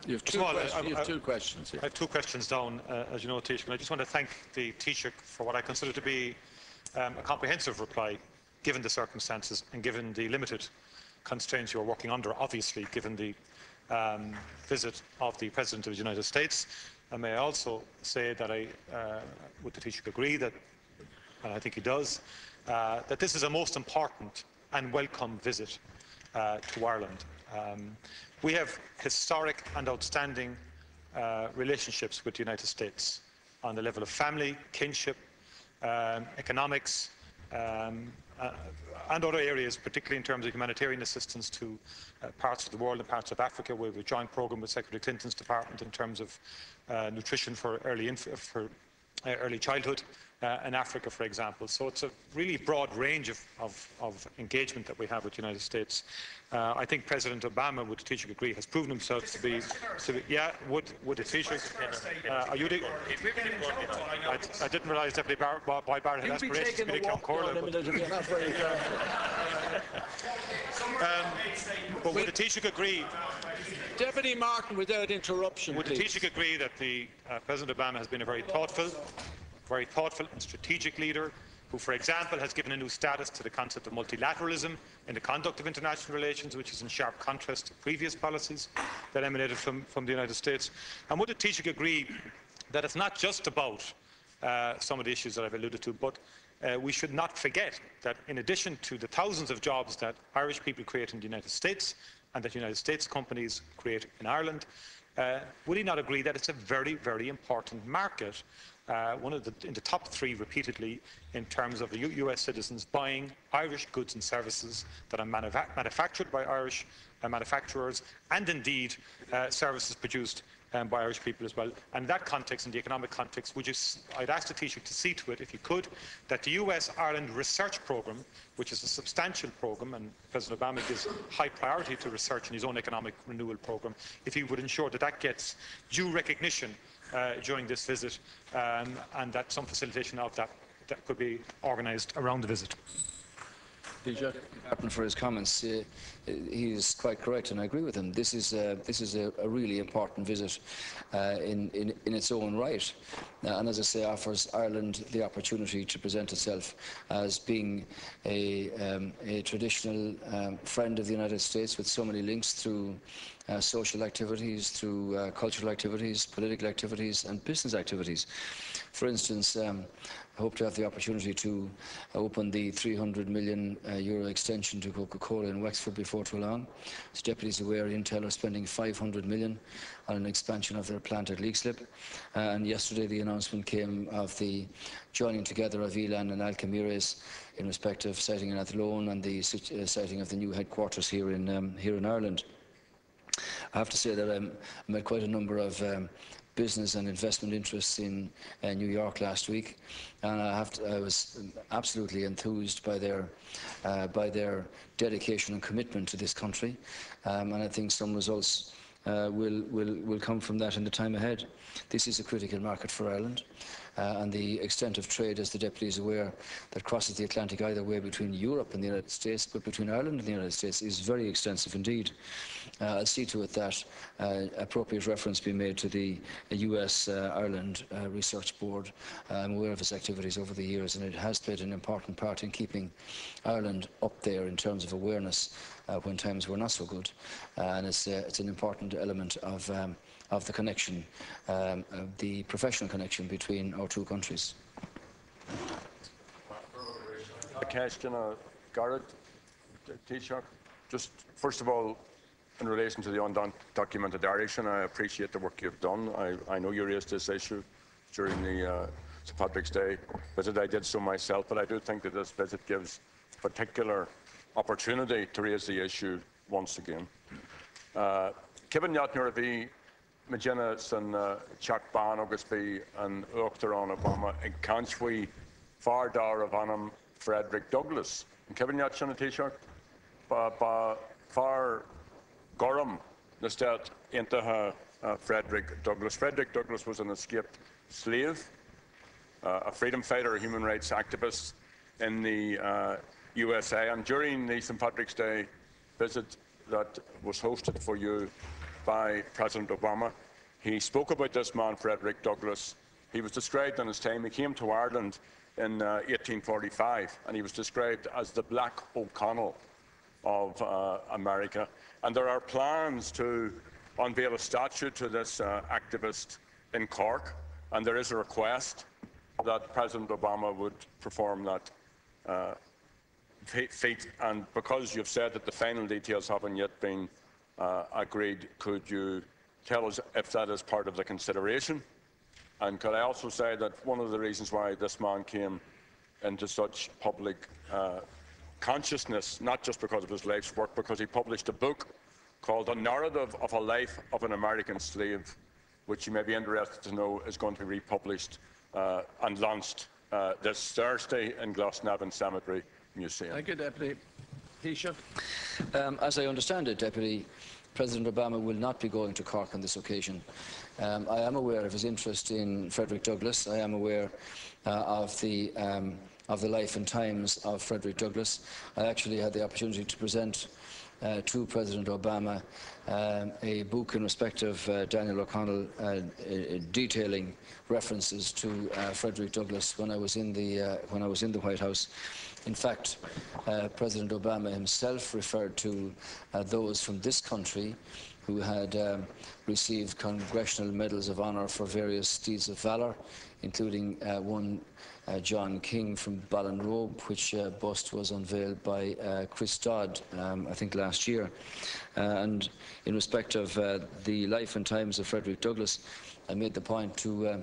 You have two questions here. I have two questions down, as you know, Taoiseach. I just want to thank the Taoiseach for what I consider to be a comprehensive reply, given the circumstances and given the limited constraints you are working under, obviously, given the visit of the President of the United States. And may I also say that I would the Taoiseach agree that, and I think he does, that this is a most important and welcome visit to Ireland. We have historic and outstanding relationships with the United States on the level of family, kinship, economics, and other areas, particularly in terms of humanitarian assistance to parts of the world and parts of Africa. We have a joint programme with Secretary Clinton's department in terms of nutrition for early childhood in Africa, for example. So it's a really broad range of engagement that we have with the United States. I think President Obama, would the Taoiseach agree, has proven himself to be yeah, would the Taoiseach, are you I didn't realise Deputy Boyd Barrett had aspirations to be Ceann Comhairle. But would the Taoiseach agree? Deputy Martin, without interruption, would the Taoiseach agree that the President Obama has been a very thoughtful and strategic leader who, for example, has given a new status to the concept of multilateralism in the conduct of international relations, which is in sharp contrast to previous policies that emanated from the United States? And would the Taoiseach agree that it's not just about some of the issues that I've alluded to, but we should not forget that in addition to the thousands of jobs that Irish people create in the United States and that United States companies create in Ireland, would he not agree that it's a very, very important market, in the top three repeatedly in terms of the US citizens buying Irish goods and services that are manufactured by Irish manufacturers, and indeed services produced by Irish people as well. And in that context, in the economic context, I'd ask the Taoiseach to see to it, if he could, that the US-Ireland research programme, which is a substantial programme, and President Obama gives high priority to research in his own economic renewal programme, if he would ensure that that gets due recognition during this visit, and that some facilitation of that could be organised around the visit. For his comments, he is quite correct, and I agree with him. This is a really important visit in its own right, and as I say, offers Ireland the opportunity to present itself as being a traditional friend of the United States, with so many links through social activities, through cultural activities, political activities, and business activities. For instance, I hope to have the opportunity to open the €300 million extension to Coca-Cola in Wexford before too long. As deputies aware, Intel are spending €500 million on an expansion of their plant at Leaslip. And yesterday the announcement came of the joining together of Elan and Alcamires in respect of siting in Athlone and the siting of the new headquarters here in Ireland. I have to say that I met quite a number of business and investment interests in New York last week, and I was absolutely enthused by their dedication and commitment to this country, and I think some results will come from that in the time ahead. This is a critical market for Ireland, and the extent of trade, as the Deputy is aware, that crosses the Atlantic either way between Europe and the United States, but between Ireland and the United States, is very extensive indeed. I'll see to it that appropriate reference be made to the US-Ireland Research Board. I'm aware of its activities over the years, and it has played an important part in keeping Ireland up there in terms of awareness when times were not so good. And it's an important element of the connection, the professional connection between our two countries. Ceann Garrett, Taoiseach, just first of all, in relation to the undocumented Irish, and I appreciate the work you've done. I know you raised this issue during the St Patrick's Day visit. I did so myself, but I do think that this visit gives particular opportunity to raise the issue once again. Ciaban bhí Magina san Teach Ban agus bhí an uachtar an Obama ag cansfaí far dar of anam Frederick Douglass. And Ciaban sin a Taoiseach ba far gorum na stat intathe Frederick Douglass. Frederick Douglass was an escaped slave, a freedom fighter, a human rights activist in the USA. And during the St Patrick's Day visit that was hosted for you by President Obama. He spoke about this man, Frederick Douglass. He was described in his time, he came to Ireland in 1845, and he was described as the Black O'Connell of America. And there are plans to unveil a statue to this activist in Cork, and there is a request that President Obama would perform that feat. And because you've said that the final details haven't yet been agreed, could you tell us if that is part of the consideration? And could I also say that one of the reasons why this man came into such public consciousness, not just because of his life's work, because he published a book called A Narrative of a Life of an American Slave, which you may be interested to know is going to be republished and launched this Thursday in Glasnevin Cemetery Museum. Thank you, Deputy. Taoiseach. As I understand it, Deputy, President Obama will not be going to Cork on this occasion. I am aware of his interest in Frederick Douglass. I am aware of the life and times of Frederick Douglass. I actually had the opportunity to present to President Obama a book in respect of Daniel O'Connell detailing references to Frederick Douglass when I was in the White House. In fact, President Obama himself referred to those from this country who had received Congressional Medals of Honour for various deeds of valour, including one John King from Ballinrobe, which bust was unveiled by Chris Dodd, I think last year. And in respect of the life and times of Frederick Douglass, I made the point to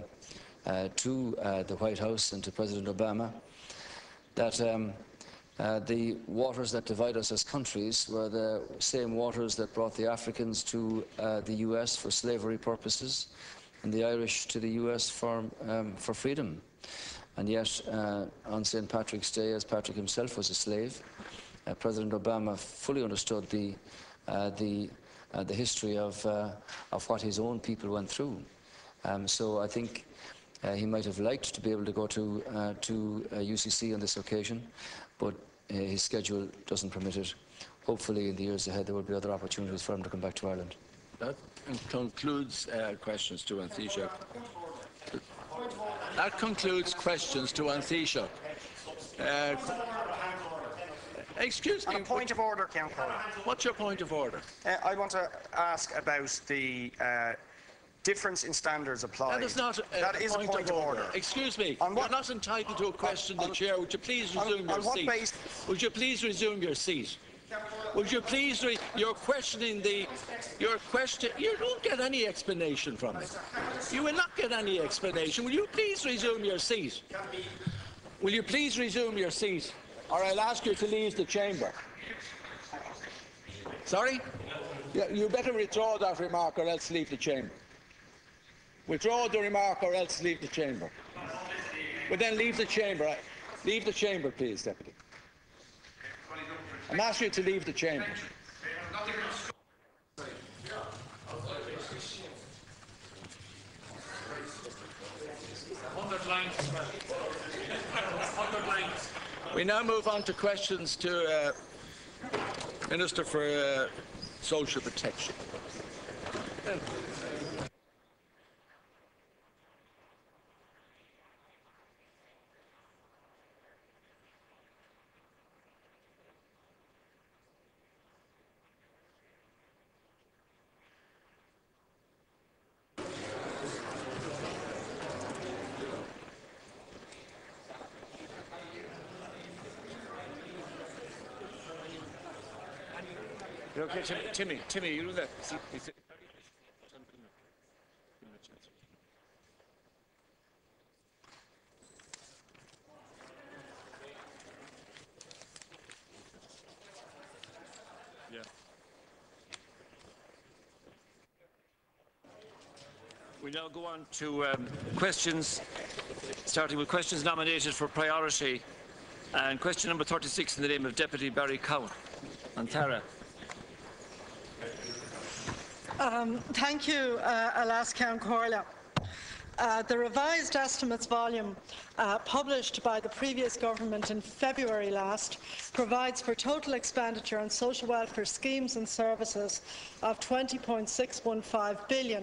the White House and to President Obama that the waters that divide us as countries were the same waters that brought the Africans to the US for slavery purposes and the Irish to the US for freedom. And yet, on St. Patrick's Day, as Patrick himself was a slave, President Obama fully understood the history of what his own people went through. So I think he might have liked to be able to go to UCC on this occasion, but his schedule doesn't permit it. Hopefully, in the years ahead, there will be other opportunities for him to come back to Ireland. That concludes questions to An Taoiseach. That concludes questions to An Taoiseach. Excuse me. On a point of order, Ceann Comhairle. What's your point of order? I want to ask about the difference in standards applied. That is not that is a point of order. Excuse me. You're not entitled to a question, the Chair. Would you please resume your seat? Would you please resume your seat? Would you please, you're questioning your question, you don't get any explanation from it. You will not get any explanation. Will you please resume your seat? Will you please resume your seat? Or I'll ask you to leave the chamber. Sorry? You better withdraw that remark or else leave the chamber. Withdraw the remark or else leave the chamber. Well then leave the chamber. Leave the chamber, please, Deputy. I'm asking you to leave the chamber. We now move on to questions to Minister for Social Protection. Okay, Timmy, you do that. Yeah. We now go on to questions, starting with questions nominated for priority. And question number 36 in the name of Deputy Barry Cowan. Antara. Thank you, Leas-Cheann Comhairle. The revised estimates volume published by the previous government in February last provides for total expenditure on social welfare schemes and services of €20.615 billion.